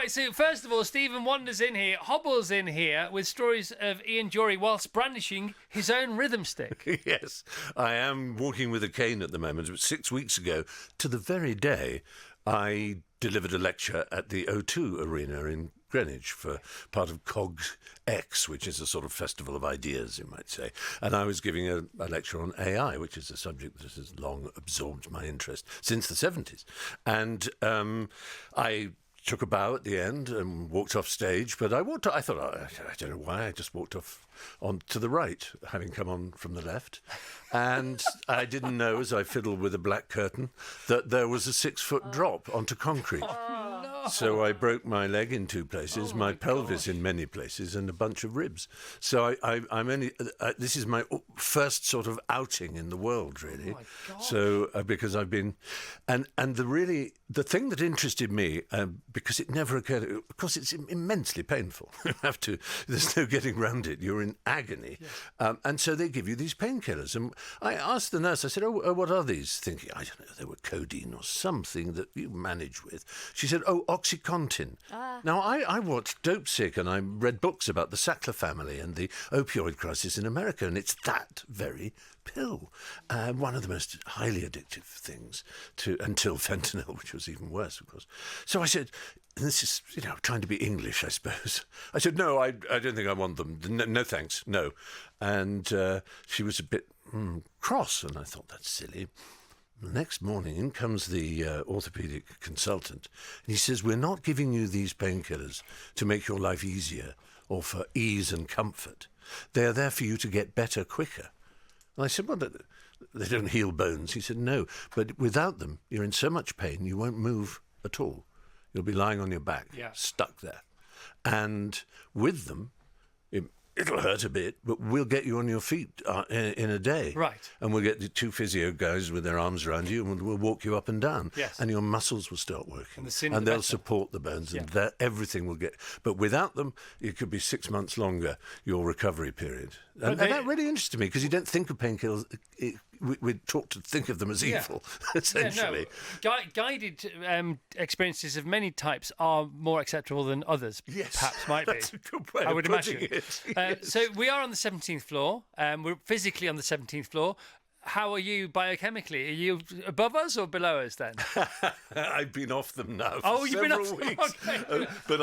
Right, so first of all, Stephen wanders in here, hobbles in here with stories of Ian Jory whilst brandishing his own rhythm stick. Yes, I am walking with a cane at the moment. 6 weeks ago, to the very day, I delivered a lecture at the O2 Arena in Greenwich for part of COGS X, which is a sort of festival of ideas, you might say. And I was giving a lecture on AI, which is a subject that has long absorbed my interest since the 70s. And I took a bow at the end and walked off stage, but I thought, I don't know why, I just walked off on to the right, having come on from the left. And I didn't know, as I fiddled with a black curtain, that there was a 6-foot drop onto concrete. So I broke my leg in 2 places, my pelvis in many places, and a bunch of ribs. So I'm only. This is my first sort of outing in the world, really. Oh my gosh. So because I've been, and the thing that interested me, because it never occurred, of course, it's immensely painful. You have to. There's no getting round it. You're in agony, yes. And so they give you these painkillers. And I asked the nurse. I said, "Oh, what are these?" Thinking, I don't know, they were codeine or something that you manage with. She said, "Oh, OxyContin." Now, I watched Dope Sick and I read books about the Sackler family and the opioid crisis in America, and it's that very pill. One of the most highly addictive things until fentanyl, which was even worse, of course. So I said, and this is, trying to be English, I suppose. I said, no, I don't think I want them. No, thanks, no. And she was a bit cross, and I thought, that's silly. The next morning, in comes the orthopedic consultant, and he says, we're not giving you these painkillers to make your life easier or for ease and comfort. They're there for you to get better quicker. And I said, well, they don't heal bones. He said, no, but without them, you're in so much pain, you won't move at all. You'll be lying on your back, stuck there. And with them, it'll hurt a bit, but we'll get you on your feet in a day. Right. And we'll get the 2 physio guys with their arms around you, and we'll walk you up and down. Yes. And your muscles will start working. And they'll support the bones, and everything will get... But without them, it could be 6 months longer, your recovery period. And that really interested me, because you don't think of painkillers... We're taught to think of them as evil, essentially. Yeah, no. Guided experiences of many types are more acceptable than others, perhaps might be. That's a good way I would of putting imagine. It. Yes. So we are on the 17th floor. We're physically on the 17th floor. How are you biochemically? Are you above us or below us then? I've been off them now for you've been several off weeks. Okay. But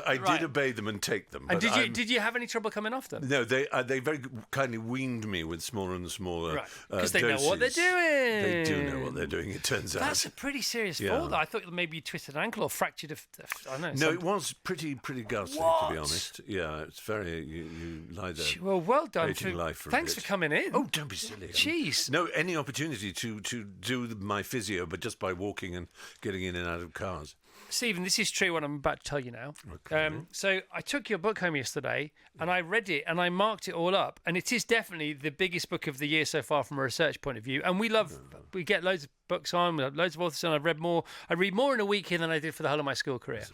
I did obey them and take them. And did you have any trouble coming off them? No, they very kindly weaned me with smaller and smaller because they doses. know what they're doing. They do know what they're doing, it turns out. That's a pretty serious fall, though. I thought maybe you twisted an ankle or fractured I don't know. No, it was pretty ghastly, to be honest. Yeah, it's very... You lie there. Well done. Thanks for coming in. Oh, don't be silly. Jeez. No, any opportunity to do my physio, but just by walking and getting in and out of cars. Stephen, this is true what I'm about to tell you now. Okay. So I took your book home yesterday and I read it and I marked it all up, and it is definitely the biggest book of the year so far from a research point of view. And we get loads of books on, we have loads of authors on. I read more in a week here than I did for the whole of my school career.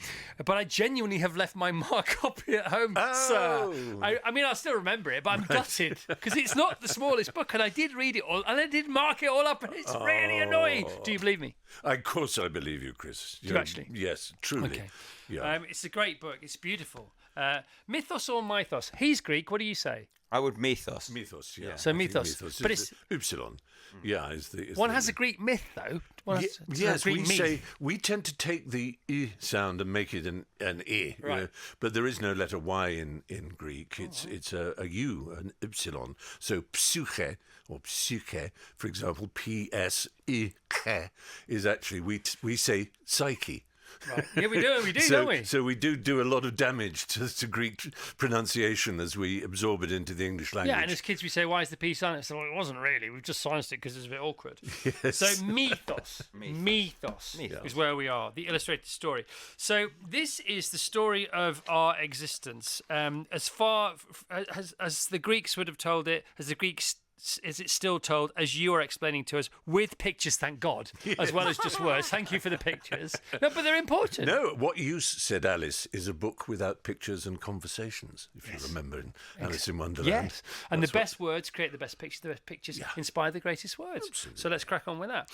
But I genuinely have left my mark copy at home, sir. I mean, I'll still remember it, but I'm gutted because it's not the smallest book, and I did read it all, and I did mark it all up, and it's really annoying. Do you believe me? Of course I believe you, Chris. Do you actually? Yes, truly. Okay. Yeah. It's a great book. It's beautiful. Mythos or Mythos? He's Greek. What do you say? I would Mythos. Mythos, yeah. So Mythos. But it's Upsilon. Yeah, one has a Greek myth, though. Yes, we tend to take the I sound and make it an I. Right. But there is no letter Y in Greek. It's a U, an Upsilon. So psyche or psyche, for example, P-S-I-K is actually, we say psyche. Right. Yeah, we do, So, don't we? So we do a lot of damage to Greek pronunciation as we absorb it into the English language. Yeah, and as kids we say, why is the P silent? So, well, it wasn't really. We've just silenced it because it's a bit awkward. Yes. So Mythos is where we are, the illustrated story. So this is the story of our existence. As far as the Greeks would have told it, as the Greeks is it still told, as you are explaining to us, with pictures, thank God, as well as just words. Thank you for the pictures. No, but they're important. No, what you said, Alice, is a book without pictures and conversations, if you remember in Alice in Wonderland. Yes, and the best words create the best pictures inspire the greatest words. Absolutely. So let's crack on with that.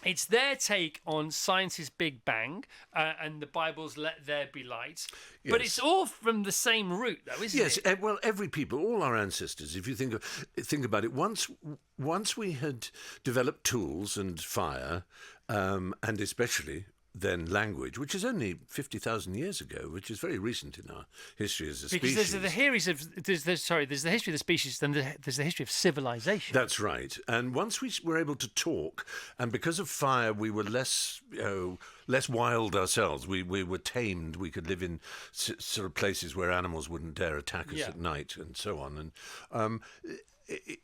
It's their take on science's Big Bang and the Bible's "Let there be light," but Yes. it's all from the same root, though, isn't it? Yes, well, every people, all our ancestors, if you think about it, once we had developed tools and fire, and especially then language, which is only 50,000 years ago, which is very recent in our history as a species. Because there's the history of the species, then there's the history of civilization. That's right. And once we were able to talk, and because of fire, we were less wild ourselves. We were tamed. We could live in sort of places where animals wouldn't dare attack us at night, and so on. And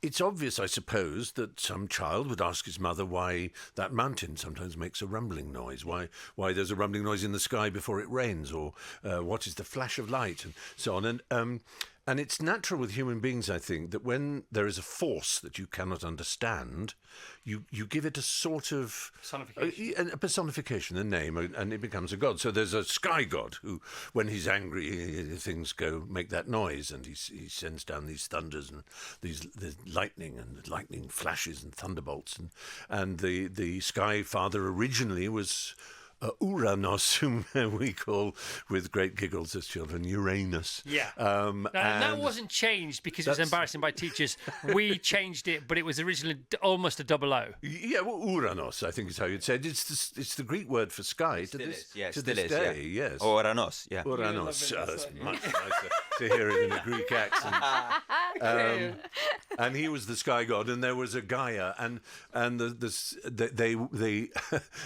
it's obvious, I suppose, that some child would ask his mother why that mountain sometimes makes a rumbling noise, why there's a rumbling noise in the sky before it rains, or what is the flash of light, and so on. And it's natural with human beings, I think, that when there is a force that you cannot understand, you give it a sort of Personification. a personification, a name, and it becomes a god. So there's a sky god who, when he's angry, things make that noise, and he sends down these thunders and these lightning flashes and thunderbolts, and the sky father originally was Uranos, whom we call, with great giggles as children, Uranus. Yeah. And that wasn't changed because it was embarrassing by teachers. We changed it, but it was originally almost a double O. Yeah, well, Uranos, I think is how you'd say it. It's the Greek word for sky to this day. Yes. Uranos, yeah. Uranos. That's much nicer to hear it in a Greek accent. And he was the sky god, and there was a Gaia, and they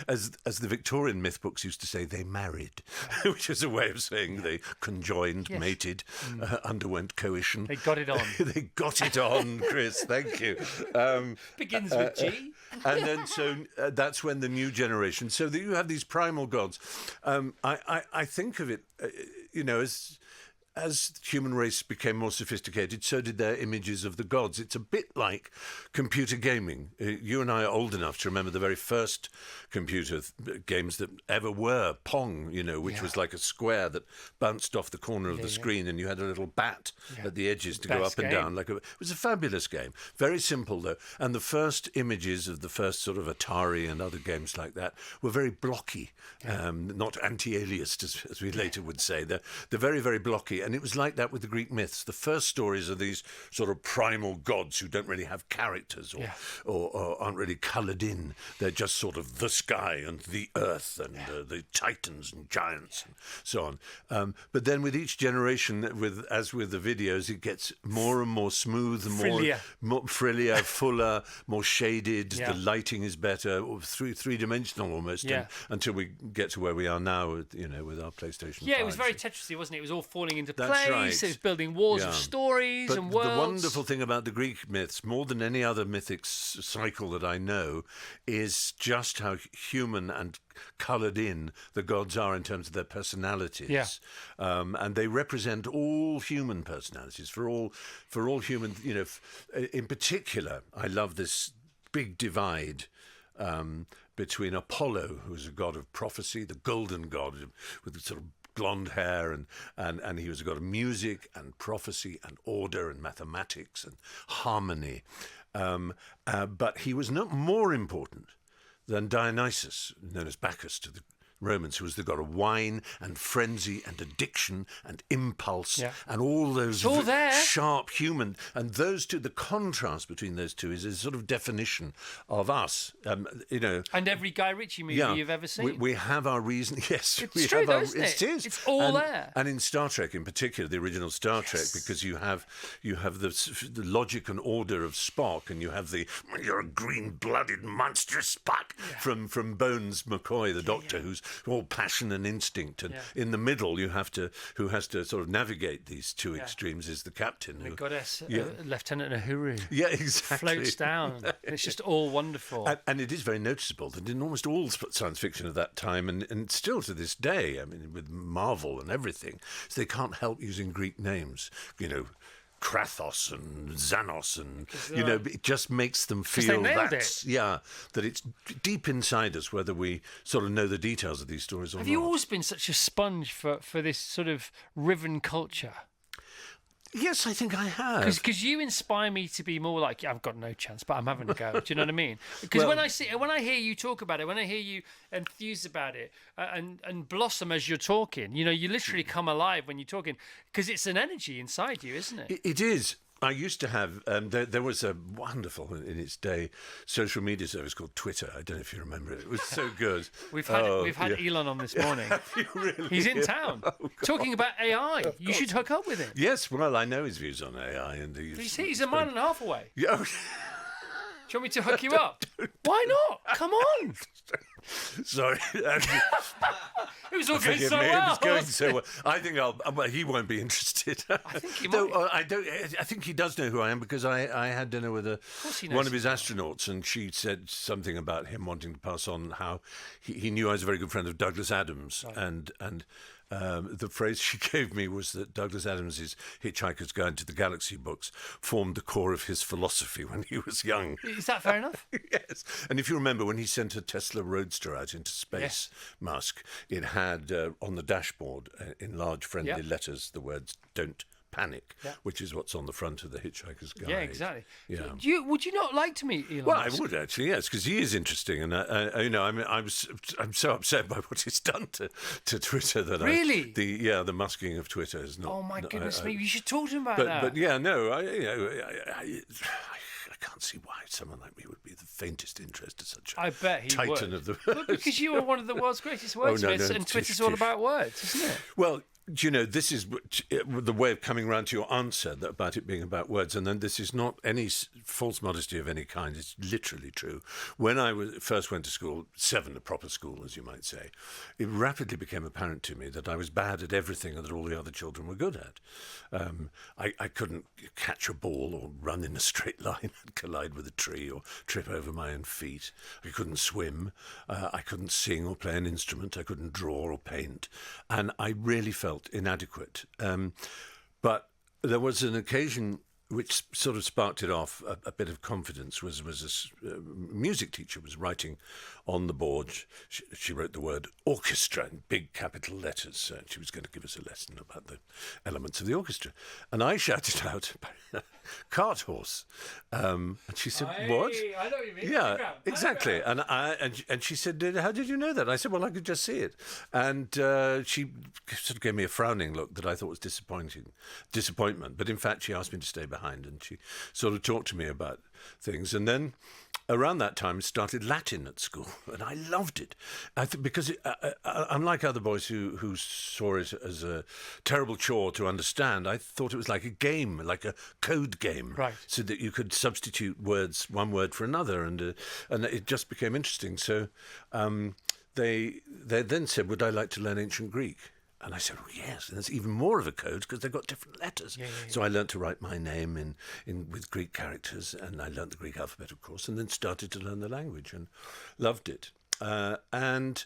as the Victorian myth books used to say, they married, which is a way of saying they conjoined, mated, underwent coition. They got it on. They got it on, Chris. Thank you. Begins with G. And then so that's when the new generation. So that you have these primal gods. I think of it, as the human race became more sophisticated, so did their images of the gods. It's a bit like computer gaming. You and I are old enough to remember the very first computer games that ever were. Pong, which was like a square that bounced off the corner of the screen, and you had a little bat at the edges to go up and down. It was a fabulous game. Very simple, though. And the first images of the first sort of Atari and other games like that were very blocky, not anti-aliased, as we later would say. They're very, very blocky. And it was like that with the Greek myths. The first stories are these sort of primal gods who don't really have characters or aren't really coloured in. They're just sort of the sky and the earth and the titans and giants and so on. But then with each generation, as with the videos, it gets more and more smooth, more frillier, fuller, more shaded. The lighting is better, three-dimensional almost, until we get to where we are now, with our PlayStation 5. Yeah, it was very Tetrisy, wasn't it? It was all falling into That's place. right. It was building walls of stories but and worlds. The wonderful thing about the Greek myths, more than any other mythic cycle that I know, is just how human and coloured in the gods are in terms of their personalities. Yeah. And they represent all human personalities for all human. In particular, I love this big divide between Apollo, who's a god of prophecy, the golden god with the sort of blonde hair, and he was a god of music and prophecy and order and mathematics and harmony. But he was not more important than Dionysus, known as Bacchus to the Romans, who was the god of wine and frenzy and addiction and impulse and all those sharp human. And those two, the contrast between those two is a sort of definition of us, And every Guy Ritchie movie you've ever seen. We have our reason. Yes, it's true, isn't it? It is. It's all there. And in Star Trek, in particular, the original Star Trek, because you have the logic and order of Spock, and you have you're a green-blooded monstrous Spock from Bones McCoy, the Doctor, who's all passion and instinct, and in the middle who has to sort of navigate these two extremes is the captain. The goddess, Lieutenant Uhuru. Yeah, exactly. Floats down. It's just all wonderful. And it is very noticeable that in almost all science fiction of that time, and still to this day, I mean, with Marvel and everything, so they can't help using Greek names, Krathos and Xanos, and it just makes them feel that it's deep inside us, whether we sort of know the details of these stories or not. Have you always been such a sponge for this sort of riven culture? Yes, I think I have. Because you inspire me to be more like, I've got no chance, but I'm having a go. Do you know what I mean? Because Well- when I hear you talk about it, when I hear you enthuse about it and blossom as you're talking, you literally come alive when you're talking, because it's an energy inside you, isn't it? It is. I used to have, there was a wonderful, in its day, social media service called Twitter. I don't know if you remember it. It was so good. We've had Elon on this morning. Really? He's in town talking about AI. You should hook up with him. Yes, well, I know his views on AI. And He's a mile and a half away. Yeah. Do you want me to hook you up? Why not? Come on. Sorry. It was all going Forgive so me, well. it was going so well. I think well, he won't be interested. I think he No, might. I don't. I think he does know who I am because I had dinner with he knows one of who his astronauts, and she said something about him wanting to pass on how he knew I was a very good friend of Douglas Adams, and the phrase she gave me was that Douglas Adams's Hitchhiker's Guide to the Galaxy books formed the core of his philosophy when he was young. Is that fair enough? Yes, and if you remember when he sent a Tesla Roadster out into space, Musk, it had on the dashboard in large friendly letters the words "Don't panic," which is what's on the front of the Hitchhiker's Guide. Yeah, exactly. Yeah. Would you not like to meet Elon Well, Musk? I would actually, yes, because he is interesting, and I'm so upset by what he's done to Twitter that Really? the musking of Twitter is not. Oh my goodness me! I- You should talk to him about that. But yeah, no, I can't see why someone like me would be the faintest interest to such a I bet he titan would. of the. Well, because you are one of the world's greatest wordsmiths, and Twitter's all about words, isn't it? Well, this is the way of coming round to your answer about it being about words. And then this is not any false modesty of any kind. It's literally true. When I first went to school, a proper school, as you might say, it rapidly became apparent to me that I was bad at everything that all the other children were good at. I couldn't catch a ball or run in a straight line and collide with a tree or trip over my own feet. I couldn't swim. I couldn't sing or play an instrument. I couldn't draw or paint. And I really felt inadequate. But there was an occasion which sort of sparked it off, a bit of confidence, was a music teacher was writing on the board. She wrote the word orchestra in big capital letters. She was going to give us a lesson about the elements of the orchestra. And I shouted out, cart horse. And she said, what? I know what you mean. Yeah, exactly. And she said, how did you know that? I said, well, I could just see it. And she sort of gave me a frowning look that I thought was disappointment. But in fact, she asked me to stay behind, and she sort of talked to me about things. And then around that time started Latin at school, and I loved it. Because unlike other boys who saw it as a terrible chore to understand, I thought it was like a game, like a code game, right? So that you could substitute one word for another, and it just became interesting. So they then said, would I like to learn ancient Greek? And I said, well, yes, and there's even more of a code because they've got different letters. Yeah. So I learnt to write my name in with Greek characters, and I learnt the Greek alphabet, of course, and then started to learn the language and loved it. And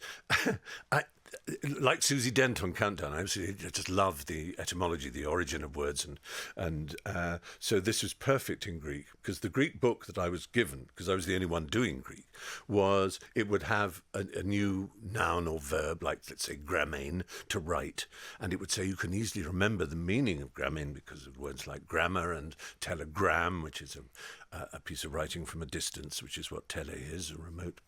like Susie Dent on Countdown, I just love the etymology, the origin of words, and so this was perfect in Greek, because the Greek book that I was given, because I was the only one doing Greek, it would have a new noun or verb, like let's say grammain, to write, and it would say you can easily remember the meaning of grammain because of words like grammar and telegram, which is a piece of writing from a distance, which is what tele is, a remote,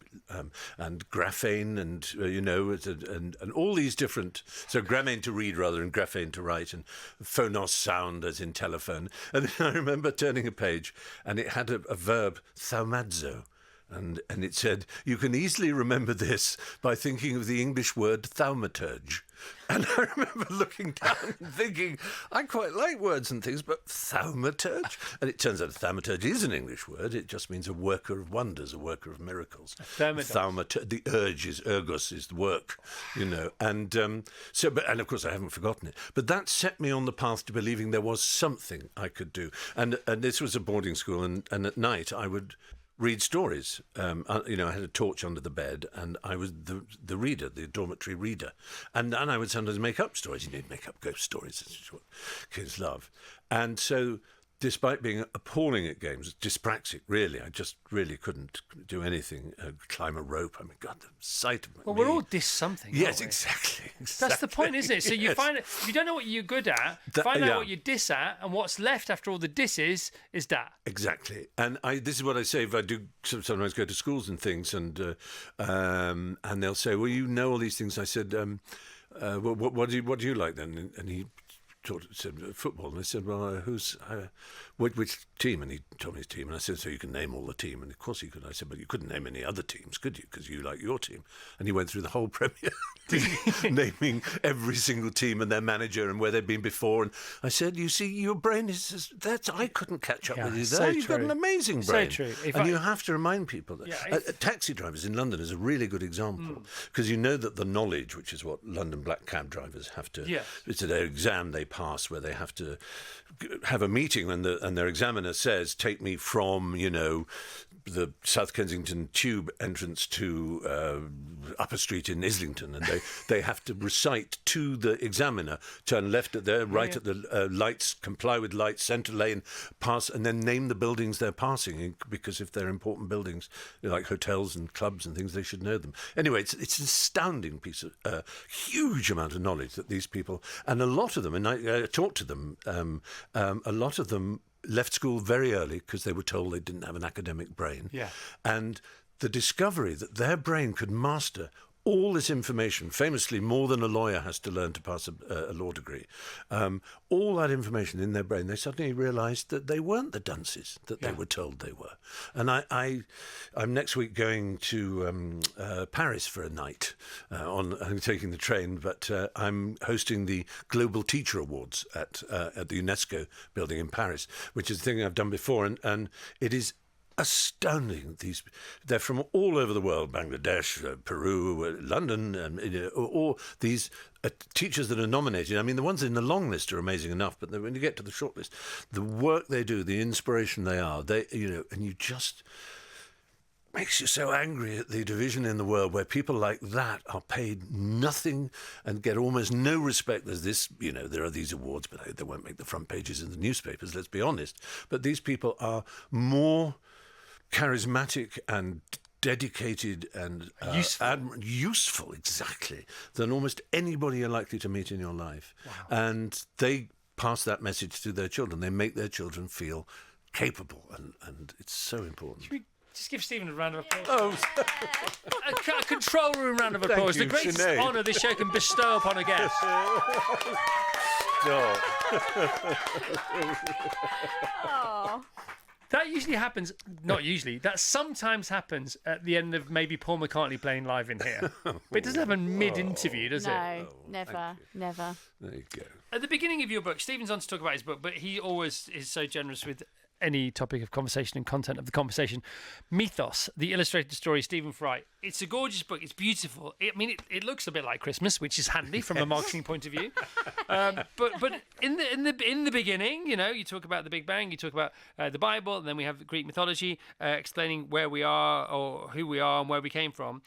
and graphane, and all these different, so grammain to read rather than graphane to write, and phonos sound as in telephone. And then I remember turning a page, and it had a verb, thaumazo. And it said, you can easily remember this by thinking of the English word thaumaturge. And I remember looking down and thinking, I quite like words and things, but thaumaturge? And it turns out thaumaturge is an English word. It just means a worker of wonders, a worker of miracles. Thaumaturge, the urge is, ergos is the work, And and of course I haven't forgotten it. But that set me on the path to believing there was something I could do. And this was a boarding school, and at night I would read stories. I had a torch under the bed, and I was the reader, the dormitory reader. And I would sometimes make up stories. You need to make up ghost stories. This is what kids love. And so despite being appalling at games, dyspraxic, really. I just really couldn't do anything, climb a rope. I mean, God, the sight of Well, me. we're all dis something. Yes, aren't we? exactly. That's the point, isn't it? So you Yes. find if you don't know what you're good at, find out what you're dis at, and what's left after all the disses is that. Exactly. And this is what I say if I do sometimes go to schools and things, and they'll say, well, you know all these things. I said, what do you like then? And he said football, and I said, well, which team? And he told me his team, and I said, so you can name all the team? And of course he could. I said, but you couldn't name any other teams, could you? Because you like your team. And he went through the whole Premier League, naming every single team and their manager and where they'd been before. And I said, you see, your brain is I couldn't catch up with you there. You've got an amazing brain. So true. You have to remind people that taxi drivers in London is a really good example, because you know that the knowledge, which is what London black cab drivers have to, it's their exam they pass, where they have to have a meeting and their examiner says, take me from, the South Kensington Tube entrance to Upper Street in Islington, and they have to recite to the examiner, turn left at there, right at the lights, comply with lights, centre lane, pass, and then name the buildings they're passing, because if they're important buildings like hotels and clubs and things, they should know them. Anyway, it's an astounding piece of huge amount of knowledge that these people, and a lot of them, and I talked to them, a lot of them left school very early because they were told they didn't have an academic brain. Yeah. And the discovery that their brain could master all this information, famously more than a lawyer has to learn to pass a law degree, all that information in their brain, they suddenly realised that they weren't the dunces that they were told they were. And I'm next week going to Paris for a night. I'm taking the train, but I'm hosting the Global Teacher Awards at the UNESCO building in Paris, which is a thing I've done before, and it is astounding. They're from all over the world: Bangladesh, Peru, London, and all these teachers that are nominated. I mean, the ones in the long list are amazing enough, but when you get to the short list, the work they do, the inspiration they are, and you just makes you so angry at the division in the world where people like that are paid nothing and get almost no respect. There's this, there are these awards, but they won't make the front pages in the newspapers, let's be honest. But these people are more charismatic and dedicated and useful, exactly, than almost anybody you're likely to meet in your life. Wow. And they pass that message to their children. They make their children feel capable, and it's so important. Should we just give Stephen a round of applause? Oh, a control room round of applause. Thank you, the greatest Sinead. honour this show can bestow upon a guest. no. Oh. That usually happens, not usually, that sometimes happens at the end of maybe Paul McCartney playing live in here. But it doesn't happen mid-interview, does it? No, never. There you go. At the beginning of your book, Stephen's on to talk about his book, but he always is so generous with any topic of conversation and content of the conversation. Mythos, the illustrated story, Stephen Fry. It's a gorgeous book. It's beautiful. It looks a bit like Christmas, which is handy from a marketing point of view. But in the beginning, you talk about the Big Bang, you talk about the Bible, and then we have Greek mythology explaining where we are or who we are and where we came from.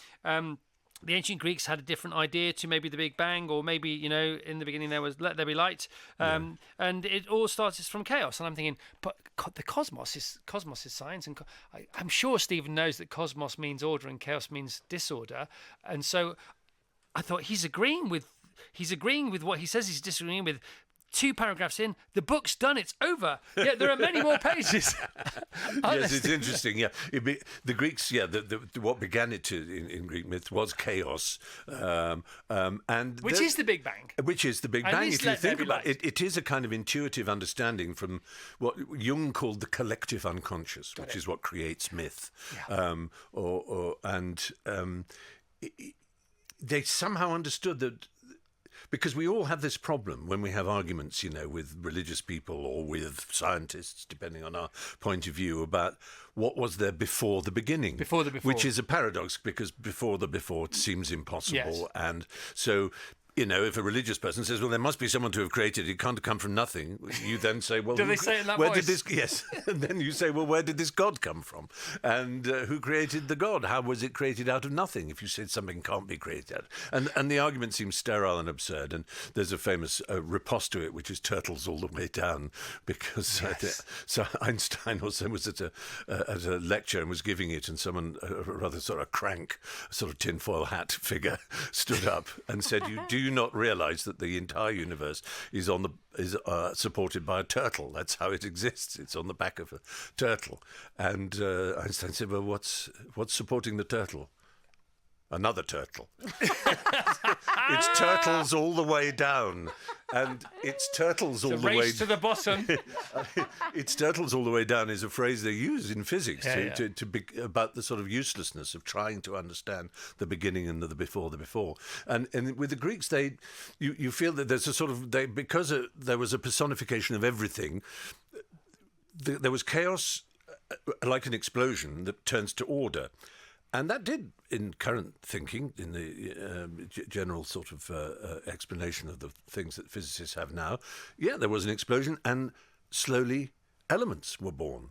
The ancient Greeks had a different idea to maybe the Big Bang, or maybe, in the beginning there was let there be light. And it all starts from chaos. And I'm thinking, but the cosmos is science. And I'm sure Stephen knows that cosmos means order and chaos means disorder. And so I thought he's agreeing with what he says he's disagreeing with. 2 paragraphs in, the book's done, it's over. Yeah, there are many more pages. Yes, it's interesting. Yeah, the Greeks. Yeah, what began it in Greek myth was chaos, and which is the Big Bang. Which is the Big Bang. If you think about it, it is a kind of intuitive understanding from what Jung called the collective unconscious, which is what creates myth. Yeah. They somehow understood that. Because we all have this problem when we have arguments, with religious people or with scientists, depending on our point of view, about what was there before the beginning. Before the before. Which is a paradox, because before the before seems impossible. Yes. And so you know, if a religious person says, well, there must be someone to have created it, can't come from nothing, you then say, well, Do they say it in that where voice? did this, yes, and then you say, well, where did this God come from? And who created the God? How was it created out of nothing? If you said something can't be created out. And the argument seems sterile and absurd, and there's a famous riposte to it, which is turtles all the way down, because so Einstein also was at a lecture and was giving it, and someone, a rather sort of crank, sort of tinfoil hat figure, stood up and said, do you not realise that the entire universe is supported by a turtle? That's how it exists. It's on the back of a turtle. And Einstein said, well, what's supporting the turtle? Another turtle. It's turtles all the way down. And it's turtles all the way Race to the bottom. It's turtles all the way down is a phrase they use in physics to be about the sort of uselessness of trying to understand the beginning and the before. And with the Greeks, you feel that there's a sort of because there was a personification of everything. There was chaos, like an explosion that turns to order. And that did, in current thinking, in the general sort of explanation of the things that physicists have now, there was an explosion, and slowly elements were born.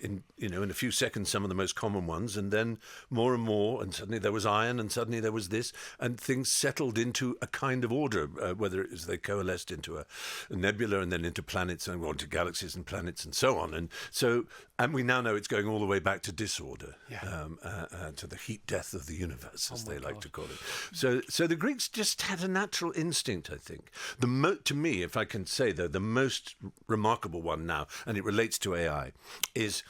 In a few seconds, some of the most common ones, and then more and more, and suddenly there was iron, and suddenly there was this, and things settled into a kind of order, whether it was they coalesced into a nebula and then into planets and into galaxies and planets and so on. And we now know it's going all the way back to disorder, to the heat death of the universe, as they like to call it. So the Greeks just had a natural instinct, I think. To me, if I can say, though, the most remarkable one now, and it relates to AI, is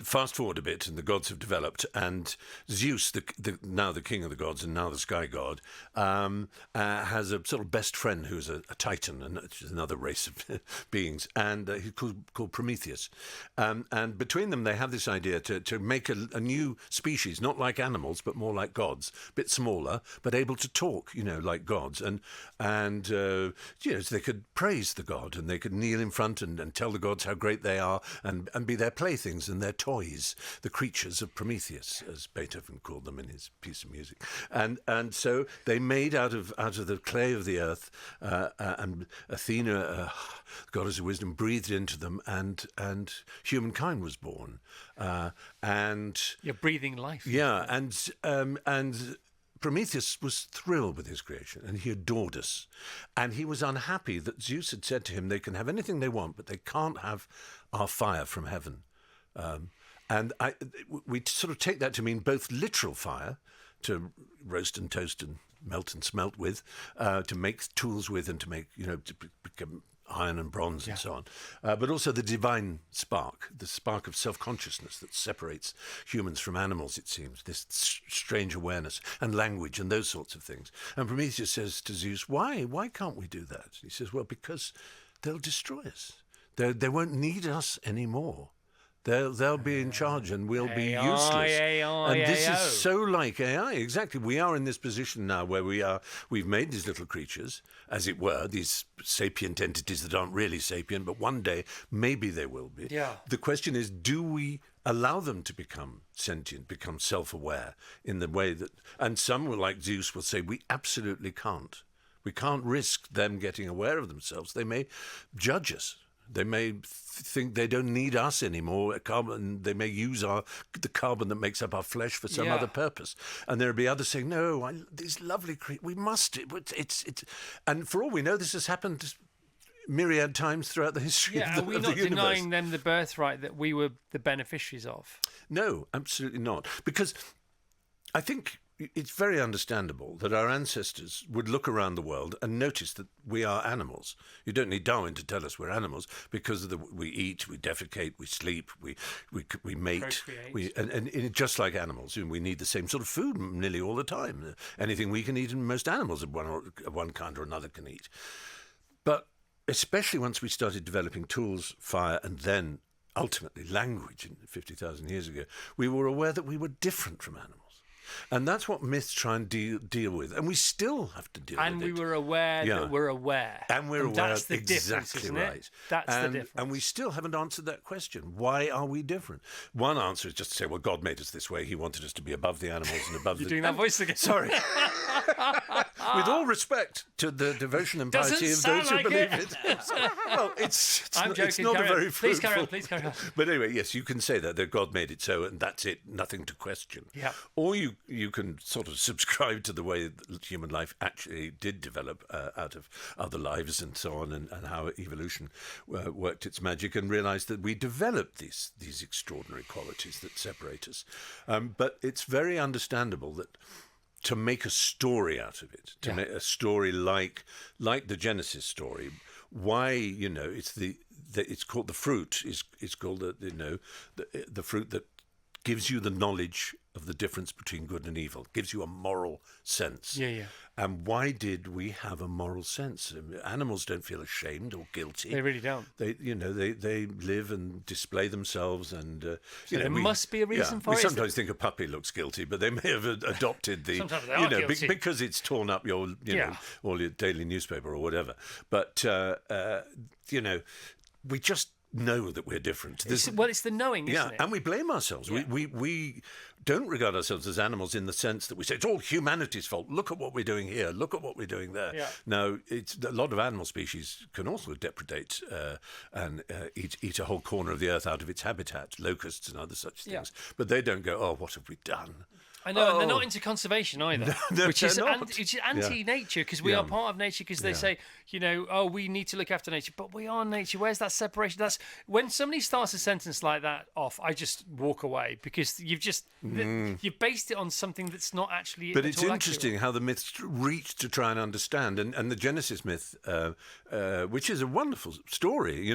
fast forward a bit, and the gods have developed, and Zeus, now the king of the gods and now the sky god, has a sort of best friend who's a titan, and it's another race of beings, and he's called Prometheus. And between them, they have this idea to make a new species, not like animals, but more like gods, a bit smaller, but able to talk, like gods. And so they could praise the god, and they could kneel in front and tell the gods how great they are, and be their playthings and their toys, the creatures of Prometheus, as Beethoven called them in his piece of music. And so they made out of the clay of the earth, and Athena, goddess of wisdom, breathed into them, and humankind was born. And you're breathing life. Yeah, and Prometheus was thrilled with his creation, and he adored us. And he was unhappy that Zeus had said to him, they can have anything they want, but they can't have our fire from heaven. And we sort of take that to mean both literal fire, to roast and toast and melt and smelt with, to make tools with, and to make, to become iron and bronze and so on, but also the divine spark, the spark of self-consciousness that separates humans from animals, it seems, this strange awareness and language and those sorts of things. And Prometheus says to Zeus, why can't we do that? He says, well, because they'll destroy us. They won't need us anymore. They'll be in charge, and we'll be useless. And this is so like AI. Exactly. We are in this position now where we've made these little creatures, as it were, these sapient entities that aren't really sapient, but one day maybe they will be. Yeah. The question is, do we allow them to become sentient, become self-aware in the way that... And some, like Zeus, will say, we absolutely can't. We can't risk them getting aware of themselves. They may judge us. They may think they don't need us anymore. They may use the carbon that makes up our flesh for some other purpose. And there'll be others saying, "No, these lovely creatures. We must. It's." And for all we know, this has happened myriad times throughout the history of the universe. Are we not denying them the birthright that we were the beneficiaries of? No, absolutely not. Because I think it's very understandable that our ancestors would look around the world and notice that we are animals. You don't need Darwin to tell us we're animals, because we eat, we defecate, we sleep, we mate, and just like animals, we need the same sort of food nearly all the time. Anything we can eat, and most animals of one kind or another can eat. But especially once we started developing tools, fire, and then ultimately language 50,000 years ago, we were aware that we were different from animals. And that's what myths try and deal with. And we still have to deal with it. And we were aware that we're aware. And we're aware. That's the difference, exactly isn't right. it? That's the difference. And we still haven't answered that question. Why are we different? One answer is just to say, well, God made us this way. He wanted us to be above the animals and above You're doing that voice again. Sorry. With all respect to the devotion and piety of those who believe it. Well, it's I'm not, joking. it's not a very fruitful... Please carry on. But anyway, yes, you can say that God made it so, and that's it, nothing to question. Yeah. Or you can sort of subscribe to the way that human life actually did develop out of other lives and so on, and how evolution worked its magic, and realise that we developed these extraordinary qualities that separate us. But it's very understandable that to make a story out of it, to make a story like the Genesis story, why, it's called the fruit is called the fruit that gives you the knowledge of the difference between good and evil, gives you a moral sense. Yeah. And why did we have a moral sense? Animals don't feel ashamed or guilty. They really don't. They live and display themselves, and there must be a reason for it. We sometimes think a puppy looks guilty, but they may have adopted the Sometimes they are guilty. because it's torn up your all your daily newspaper or whatever. But we just know that we're different. It's the knowing, isn't it? And we blame ourselves. Yeah. We don't regard ourselves as animals in the sense that we say it's all humanity's fault. Look at what we're doing here. Look at what we're doing there. Yeah. No, it's a lot of animal species can also depredate and eat a whole corner of the earth out of its habitat, locusts and other such things. Yeah. But they don't go, oh, what have we done? I know, and they're not into conservation either, which is not. anti-nature, because we are part of nature, because they say, we need to look after nature, but we are nature. Where's that separation? That's when somebody starts a sentence like that off, I just walk away, because you've based it on something that's not actually. But it's interesting how the myths reach to try and understand, and the Genesis myth, which is a wonderful story.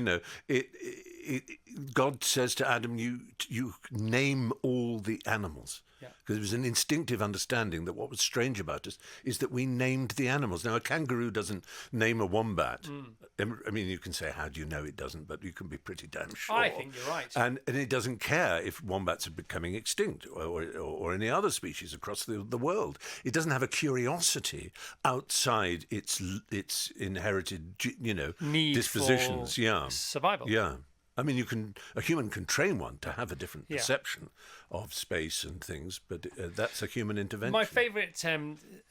God says to Adam, "You name all the animals." Because it was an instinctive understanding that what was strange about us is that we named the animals. Now, a kangaroo doesn't name a wombat. I mean, you can say, how do you know it doesn't? But you can be pretty damn sure. I think you're right. And it doesn't care if wombats are becoming extinct or any other species across the world. It doesn't have a curiosity outside its inherited, need dispositions. For survival. Yeah. I mean, a human can train one to have a different perception of space and things, but that's a human intervention. My favourite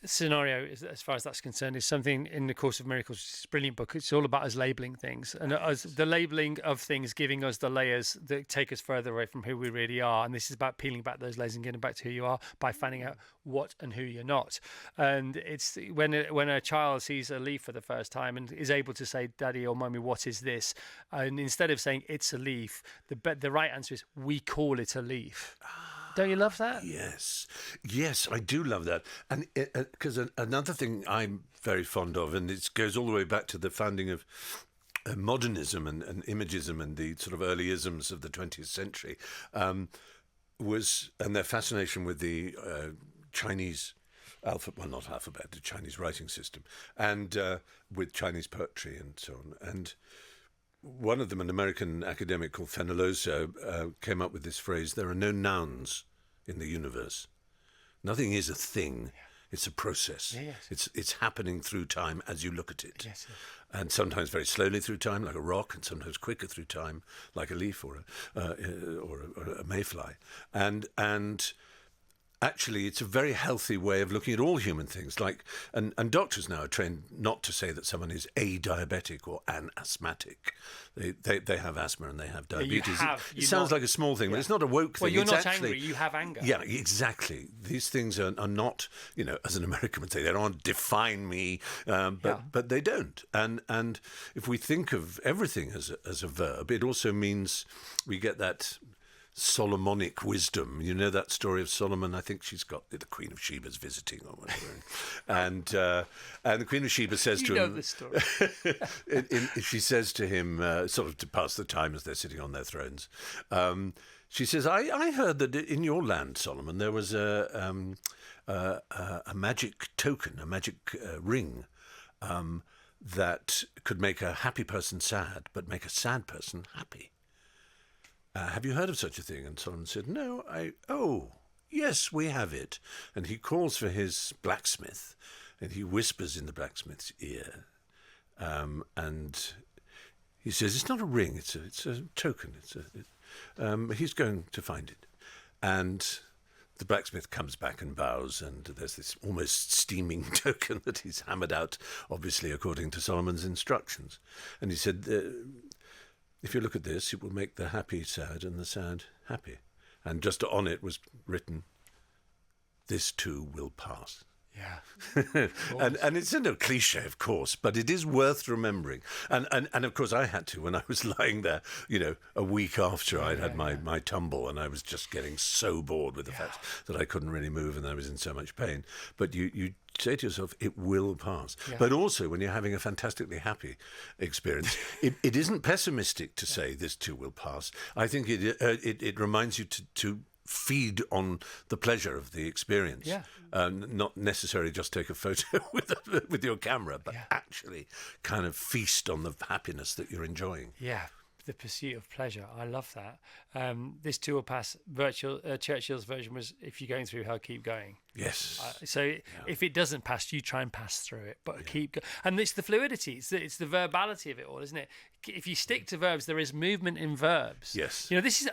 scenario, as far as that's concerned, is something in The Course of Miracles, which is a brilliant book. It's all about us labelling things, and the labelling of things, giving us the layers that take us further away from who we really are. And this is about peeling back those layers and getting back to who you are by finding out what and who you're not. And it's when a child sees a leaf for the first time and is able to say, "Daddy or Mummy, what is this?" And instead of saying it's a leaf, the right answer is, we call it a leaf. Don't you love that? Yes, I do love that. And because another thing I'm very fond of, and it goes all the way back to the founding of modernism and imagism and the sort of early isms of the 20th century, was their fascination with the Chinese the Chinese writing system, and with Chinese poetry and so on. And one of them, an American academic called Fenelloso, came up with this phrase: there are no nouns in the universe. Nothing is a thing. It's a process. Yes. It's happening through time as you look at it. Yes. And sometimes very slowly through time, like a rock, and sometimes quicker through time, like a leaf or a mayfly. And actually, it's a very healthy way of looking at all human things. And doctors now are trained not to say that someone is a diabetic or an asthmatic. They have asthma and they have diabetes. It sounds like a small thing, but it's not a woke thing. Well, you're it's not actually, angry. You have anger. Yeah, exactly. These things are not, as an American would say, they don't define me, but they don't. And if we think of everything as a verb, it also means we get that Solomonic wisdom. You know that story of Solomon? I think she's got the Queen of Sheba's visiting or whatever. and the Queen of Sheba says to him... You know the story. She says to him, sort of to pass the time as they're sitting on their thrones, she says, I heard that in your land, Solomon, there was a magic token, a magic ring that could make a happy person sad, but make a sad person happy. Have you heard of such a thing? And Solomon said, no, yes, we have it. And he calls for his blacksmith, and he whispers in the blacksmith's ear. And he says, it's not a ring, it's a token. He's going to find it. And the blacksmith comes back and bows, and there's this almost steaming token that he's hammered out, obviously according to Solomon's instructions. And he said, if you look at this, it will make the happy sad and the sad happy. And just on it was written, this too will pass. Yeah. and it's a cliche, of course, but it is worth remembering. And of course, I had to when I was lying there, a week after I'd had my tumble, and I was just getting so bored with the fact that I couldn't really move and I was in so much pain. But you say to yourself, it will pass. Yeah. But also, when you're having a fantastically happy experience, it isn't pessimistic to say this too will pass. I think it reminds you to feed on the pleasure of the experience. Yeah. Not necessarily just take a photo with your camera, but actually kind of feast on the happiness that you're enjoying. Yeah, the pursuit of pleasure. I love that. This too will pass. Churchill's version was, if you're going through hell, keep going. Yes. If it doesn't pass, you try and pass through it, but keep going. And it's the fluidity, it's the verbality of it all, isn't it? If you stick to verbs, there is movement in verbs. Yes. This is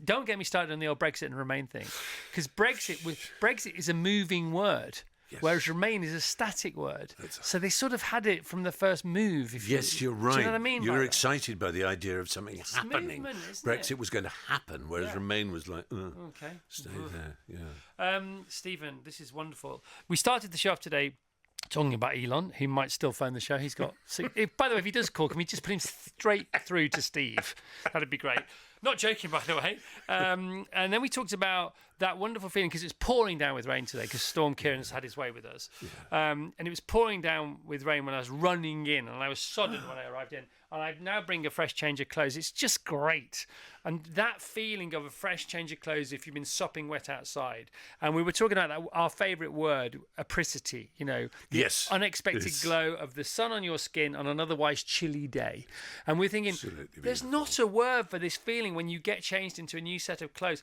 Don't get me started on the old Brexit and Remain thing, because Brexit is a moving word. Yes. Whereas Remain is a static word. So they sort of had it from the first move. You're right. Do you know what I mean? You're excited by the idea of something happening. Movement, isn't Brexit was going to happen, whereas Remain was like, okay, stay there. Yeah. Stephen, this is wonderful. We started the show off today talking about Elon, who might still phone the show. He's got... by the way, if he does call, can we just put him straight through to Steve? That'd be great. Not joking, by the way. And then we talked about that wonderful feeling, because it's pouring down with rain today, because Storm Kieran's had his way with us. Yeah. And it was pouring down with rain when I was running in, and I was sodden when I arrived in. And I now bring a fresh change of clothes. It's just great. And that feeling of a fresh change of clothes if you've been sopping wet outside. And we were talking about that, our favourite word, apricity, the unexpected glow of the sun on your skin on an otherwise chilly day. And we're thinking, there's not a word for this feeling when you get changed into a new set of clothes.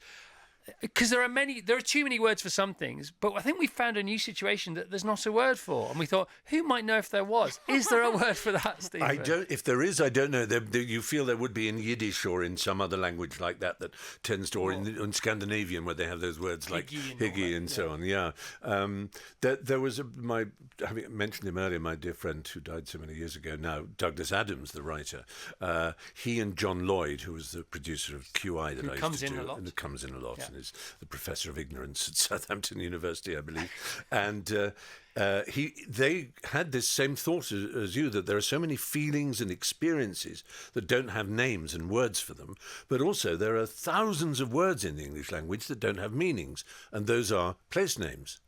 Because there are too many words for some things, but I think we found a new situation that there's not a word for, and we thought, who might know if there was? Is there a word for that, Stephen? I don't. If there is, I don't know. You feel there would be in Yiddish or in some other language like that tends to, or in Scandinavian where they have those words like higgy and so on. Yeah. There was having mentioned him earlier, my dear friend who died so many years ago now, Douglas Adams, the writer. He and John Lloyd, who was the producer of QI that I used to do, and comes in a lot. Yeah. And is the professor of ignorance at Southampton University, I believe. And they had this same thought as you, that there are so many feelings and experiences that don't have names and words for them, but also there are thousands of words in the English language that don't have meanings, and those are place names.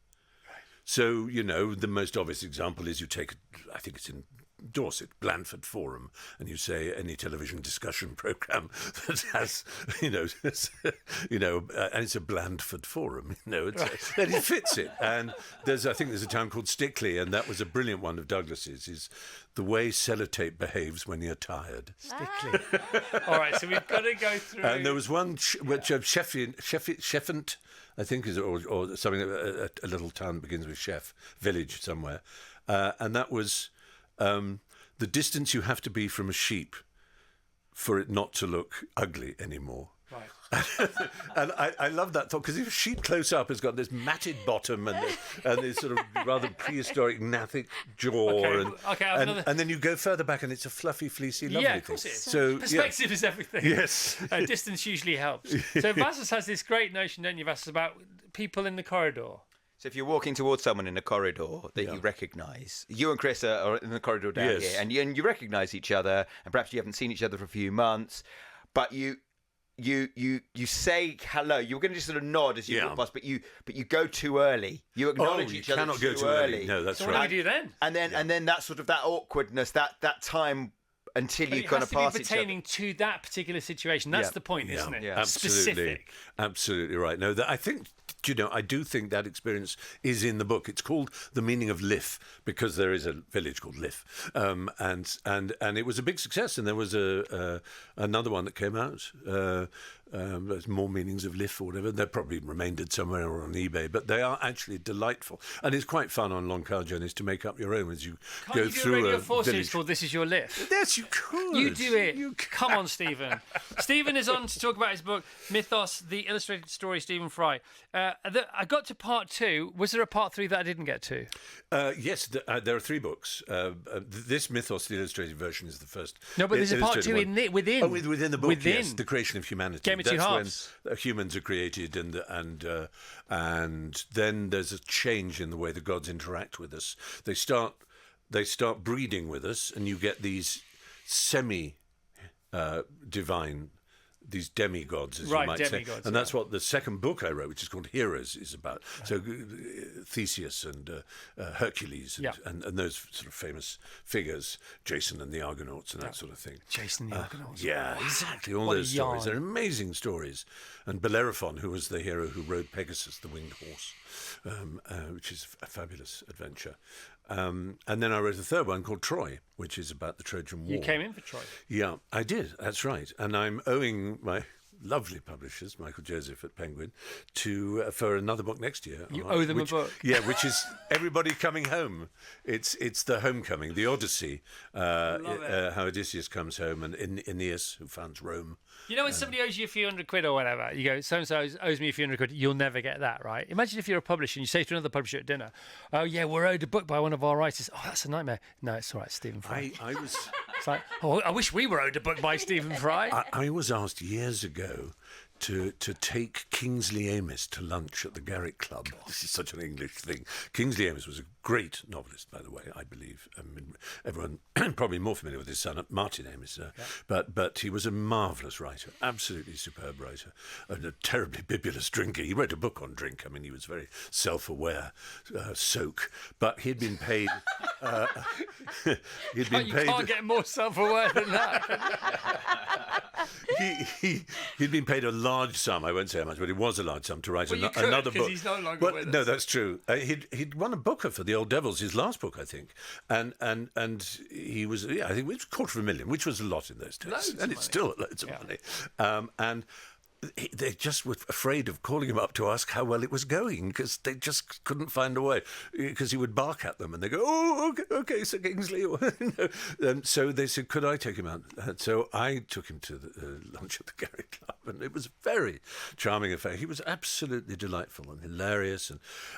Right. So, the most obvious example is you take, I think it's in Dorset, Blandford Forum, and you say any television discussion programme that has, and it's a Blandford Forum, then it fits it. And I think there's a town called Stickley, and that was a brilliant one of Douglas's, is the way sellotape behaves when you're tired. Stickley. All right, so we've got to go through. And there was one which Sheffant, I think, is or something. A little town begins with Sheff, village somewhere, and that was. The distance you have to be from a sheep for it not to look ugly anymore. Right. And I love that thought, because if a sheep close up has got this matted bottom and this sort of rather prehistoric gnathic jaw, and then you go further back and it's a fluffy, fleecy, lovely thing. Of course it is. So perspective is everything. Yes. Distance usually helps. So Vassos has this great notion, don't you, Vassos, about people in the corridor. So if you're walking towards someone in a corridor that you recognise, you and Chris are in the corridor down here, and you recognise each other, and perhaps you haven't seen each other for a few months, but you say hello. You're going to just sort of nod as you walk past, but you go too early. You acknowledge each other cannot too go too early. No, that's so right. What do you do then? And then that sort of that awkwardness, that time until you kind of pass each other. Pertaining to that particular situation. That's the point, isn't it? Yeah. Absolutely. Specific. Absolutely right. No, I think. I do think that experience is in the book. It's called The Meaning of Liff because there is a village called Liff, and it was a big success. And there was another one that came out There's more meanings of Liff or whatever. They're probably remaindered somewhere or on eBay, but they are actually delightful. And it's quite fun on long car journeys to make up your own as you Can't go you do through a Radio a 4 series village. called This Is Your Liff? Yes, you could. You do it. Come on, Stephen. Stephen is on to talk about his book, Mythos, the illustrated story, Stephen Fry. I got to part 2. Was there a part 3 that I didn't get to? Yes, there are 3 books. This Mythos, the illustrated version, is the first. No, but there's a part 2 within. Oh, within the book, Within. yes, the creation of humanity. Game of two That's halves. when humans are created, and then there's a change in the way the gods interact with us. They start breeding with us, and you get these semi-divine. These demigods, as you might say. And that's what the second book I wrote, which is called Heroes, is about. So Theseus and Hercules and those sort of famous figures, Jason and the Argonauts and that sort of thing. Jason and the Argonauts. Yeah, exactly. All those stories. They're amazing stories. And Bellerophon, who was the hero who rode Pegasus, the winged horse, which is a fabulous adventure. And then I wrote a third one called Troy, which is about the Trojan War. You came in for Troy. Yeah, I did. That's right. And I'm owing my lovely publishers, Michael Joseph at Penguin, for another book next year. You owe them a book. Yeah, which is Everybody Coming Home. It's the homecoming, the Odyssey, how Odysseus comes home, and Aeneas, who founds Rome. You know when somebody owes you a few £100 or whatever, you go, so-and-so owes me a few £100, you'll never get that, right? Imagine if you're a publisher and you say to another publisher at dinner, oh, yeah, we're owed a book by one of our writers. Oh, that's a nightmare. No, it's all right, Stephen Fry. I was... It's like, oh, I wish we were owed a book by Stephen Fry. I was asked years ago to take Kingsley Amis to lunch at the Garrick Club. God. This is such an English thing. Kingsley Amis was a great novelist, by the way, I believe. I mean, everyone probably more familiar with his son, Martin Amis, but he was a marvellous writer, absolutely superb writer, and a terribly bibulous drinker. He wrote a book on drink. I mean, he was very self-aware, soak, but he'd been paid... You can't get more self-aware than that. He'd been paid a large sum. I won't say how much, but it was a large sum to write another book. He's no longer with us. No, that's true. He'd won a Booker for The Old Devils, his last book, I think, and he was I think it was $250,000, which was a lot in those days, and it's still loads of money. And they just were afraid of calling him up to ask how well it was going, because they just couldn't find a way, because he would bark at them and they go, oh, okay, Sir Kingsley. So they said, could I take him out? So I took him to the lunch at the Garrick Club, and it was a very charming affair. He was absolutely delightful and hilarious,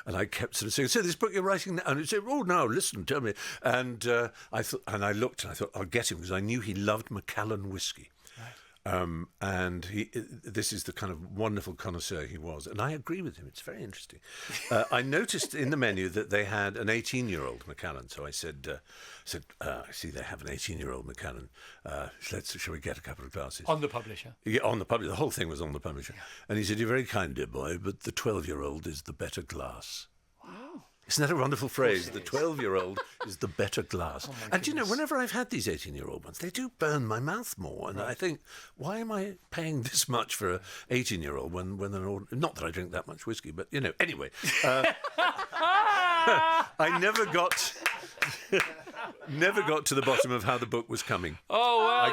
and I kept sort of saying, so this book you're writing now? And he said, oh, no, listen, tell me. And I looked and I thought, I'll get him, because I knew he loved Macallan whiskey. And this is the kind of wonderful connoisseur he was. And I agree with him. It's very interesting. I noticed in the menu that they had an 18-year-old Macallan. So I said, I see they have an 18-year-old Macallan. Shall we get a couple of glasses? On the publisher? Yeah, on the publisher. The whole thing was on the publisher. Yeah. And he said, you're very kind, dear boy, but the 12-year-old is the better glass. Wow. Isn't that a wonderful phrase? The 12-year-old is the better glass. And, you know, whenever I've had these 18-year-old ones, they do burn my mouth more. And I think, why am I paying this much for an 18-year-old when they're not that I drink that much whiskey, but, you know, anyway. I never got to the bottom of how the book was coming. Oh, well,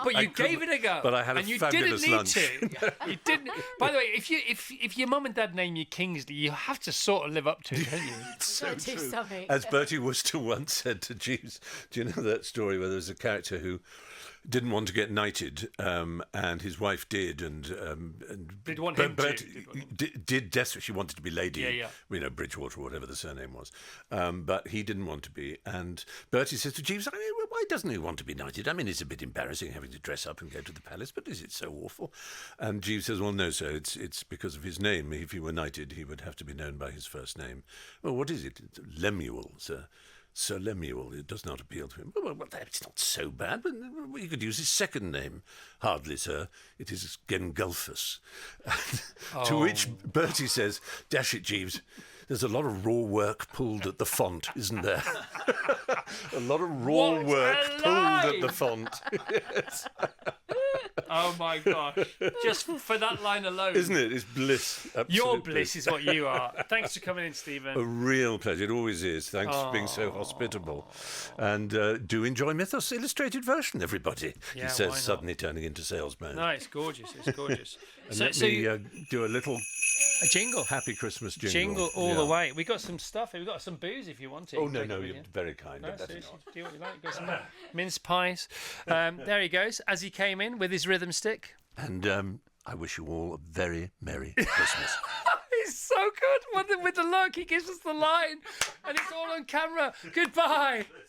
but you gave it a go. But I had a fabulous lunch. You didn't. By the way, if your mum and dad name you Kingsley, you have to sort of live up to it, don't you? It's so Do true. something. As Bertie Wooster once said to Jeeves, do you know that story where there was a character who didn't want to get knighted, and his wife did, and did want him did desperately. She wanted to be Lady, yeah. Bridgewater or whatever the surname was, but he didn't want to be. And Bertie says to Jeeves, why doesn't he want to be knighted? I mean, it's a bit embarrassing having to dress up and go to the palace, but is it so awful? And Jeeves says, well, no, sir, it's because of his name. If he were knighted, he would have to be known by his first name. Well, what is it? It's Lemuel, sir. Sir Lemuel, it does not appeal to him. Well, it's not so bad, but you could use his second name. Hardly, sir. It is Gengulphus. To which Bertie says, dash it, Jeeves, there's a lot of raw work pulled at the font, isn't there? A lot of raw work pulled at the font. Yes. Oh my gosh! Just for that line alone, Isn't it? It's bliss. Absolute Your bliss is what you are. Thanks for coming in, Stephen. A real pleasure. It always is. Thanks for being so hospitable. And do enjoy Mythos Illustrated version, everybody. Yeah, He why says, not? suddenly turning into sales mode. No, it's gorgeous. It's gorgeous. And let me do a little a jingle. happy Christmas jingle. Jingle all the way. We got some stuff here. We got some booze if you want it. Oh, You can no, drink it you're with you. very kind. No, I better seriously. not. Do you want what you like? Got some mince pies. There he goes, as he came in with his rhythm stick. And I wish you all a very Merry Christmas. He's so good with the look. He gives us the line, and it's all on camera. Goodbye.